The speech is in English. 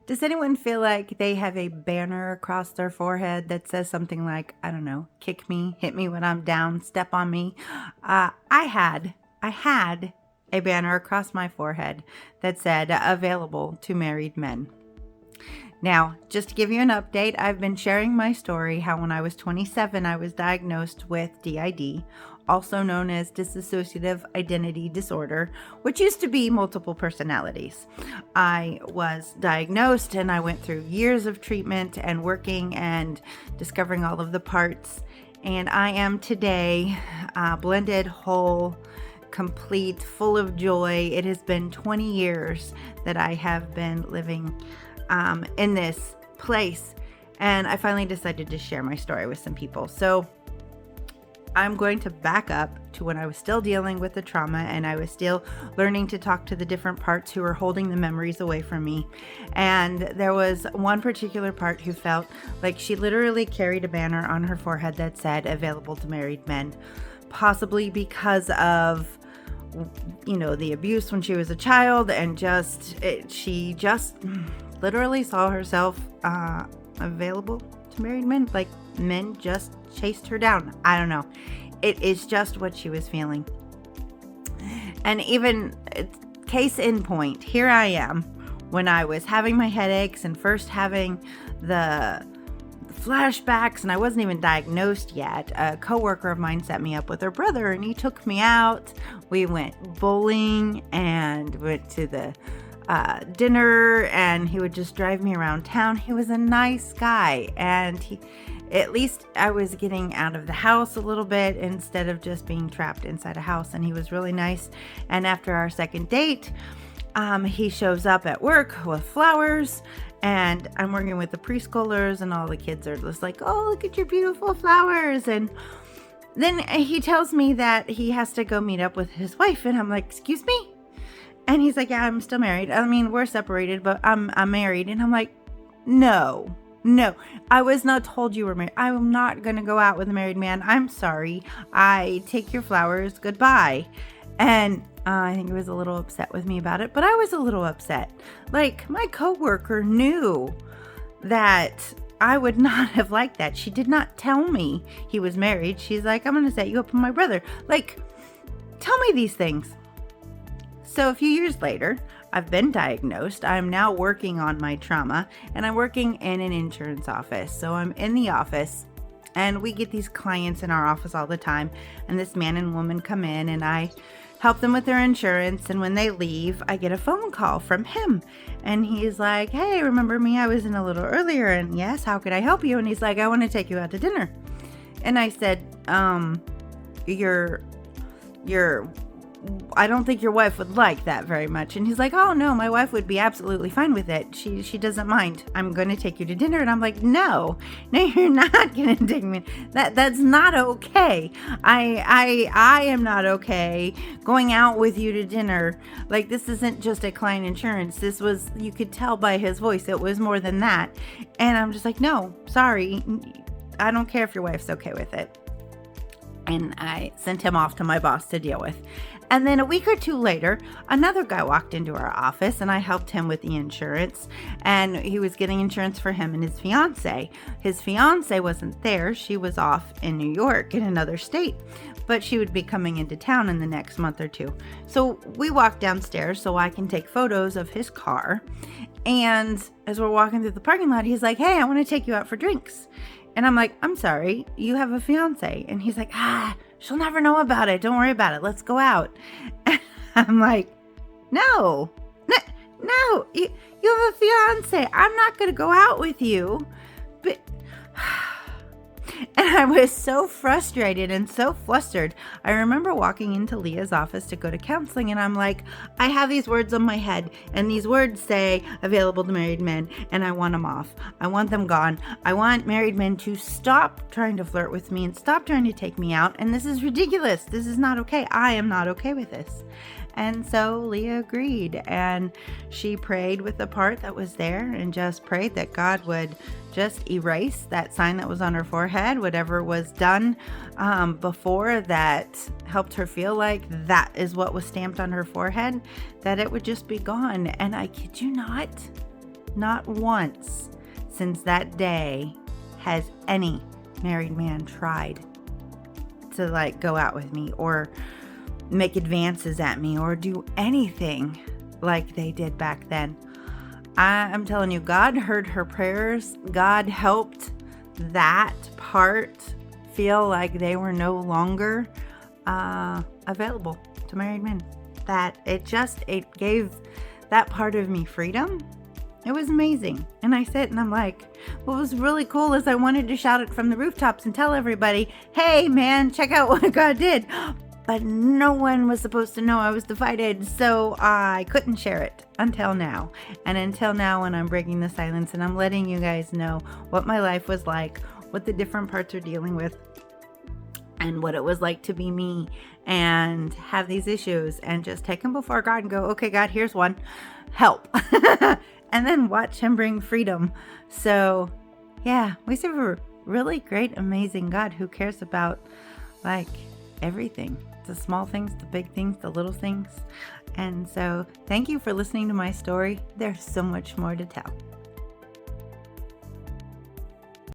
Does anyone feel like they have a banner across their forehead that says something like, I don't know, kick me, hit me when I'm down, step on me? I had a banner across my forehead that said available to married men. Now, just to give you an update, I've been sharing my story how when I was 27, I was diagnosed with DID, also known as dissociative identity disorder, which used to be multiple personalities. I was diagnosed and I went through years of treatment and working and discovering all of the parts. And I am today blended, whole, complete, full of joy. It has been 20 years that I have been living in this place, and I finally decided to share my story with some people. So I'm going to back up to when I was still dealing with the trauma and I was still learning to talk to the different parts who were holding the memories away from me. And there was one particular part who felt like she literally carried a banner on her forehead that said available to married men, possibly because of the abuse when she was a child, and she just literally saw herself available to married men, like men just chased her down. I don't know. It is just what she was feeling. And even case in point, here I am when I was having my headaches and first having the flashbacks, and I wasn't even diagnosed yet. A coworker of mine set me up with her brother, and he took me out. We went bowling and went to the dinner, and he would just drive me around town. He was a nice guy, and at least I was getting out of the house a little bit instead of just being trapped inside a house, and he was really nice. And after our second date, he shows up at work with flowers, and I'm working with the preschoolers, and all the kids are just like, oh, look at your beautiful flowers. And then he tells me that he has to go meet up with his wife, and I'm like, excuse me? And he's like, yeah, I'm still married. I mean, we're separated, but I'm married. And I'm like, no, I was not told you were married. I'm not going to go out with a married man. I'm sorry. I take your flowers. Goodbye. And I think he was a little upset with me about it, but I was a little upset. Like, my coworker knew that I would not have liked that. She did not tell me he was married. She's like, I'm going to set you up with my brother. Like, tell me these things. So a few years later, I've been diagnosed. I'm now working on my trauma, and I'm working in an insurance office. So I'm in the office, and we get these clients in our office all the time. And this man and woman come in, and I help them with their insurance. And when they leave, I get a phone call from him. And he's like, hey, remember me? I was in a little earlier. And yes, how could I help you? And he's like, I want to take you out to dinner. And I said, I don't think your wife would like that very much. And he's like, oh no, my wife would be absolutely fine with it. She doesn't mind. I'm going to take you to dinner. And I'm like, no, you're not going to take me. That's not okay. I am not okay going out with you to dinner. Like, this isn't just a client insurance. This was, you could tell by his voice, it was more than that. And I'm just like, no, sorry. I don't care if your wife's okay with it. And I sent him off to my boss to deal with. And then a week or two later, another guy walked into our office, and I helped him with the insurance. And he was getting insurance for him and his fiance. His fiance wasn't there. She was off in New York in another state, but she would be coming into town in the next month or two. So we walked downstairs so I can take photos of his car. And as we're walking through the parking lot, he's like, hey, I want to take you out for drinks. And I'm like, I'm sorry, you have a fiance. And he's like, she'll never know about it. Don't worry about it. Let's go out. And I'm like, no, you have a fiance. I'm not going to go out with you. But and I was so frustrated and so flustered. I remember walking into Leah's office to go to counseling, and I'm like, I have these words on my head, and these words say available to married men, and I want them off. I want them gone. I want married men to stop trying to flirt with me and stop trying to take me out, and this is ridiculous. This is not okay. I am not okay with this. And so Leah agreed, and she prayed with the part that was there and just prayed that God would just erase that sign that was on her forehead, whatever was done before that helped her feel like that is what was stamped on her forehead, that it would just be gone. And I kid you not, not once since that day has any married man tried to like go out with me or make advances at me or do anything like they did back then. I'm telling you, God heard her prayers. God helped that part feel like they were no longer available to married men. That it gave that part of me freedom. It was amazing. And I sit and I'm like, what was really cool is I wanted to shout it from the rooftops and tell everybody, hey man, check out what God did. But no one was supposed to know I was divided, so I couldn't share it until now. And until now, when I'm breaking the silence and I'm letting you guys know what my life was like, what the different parts are dealing with, and what it was like to be me and have these issues and just take them before God and go, okay, God, here's one. Help. And then watch him bring freedom. So yeah, we serve a really great, amazing God who cares about like everything. The small things, the big things, the little things. And so thank you for listening to my story. There's so much more to tell.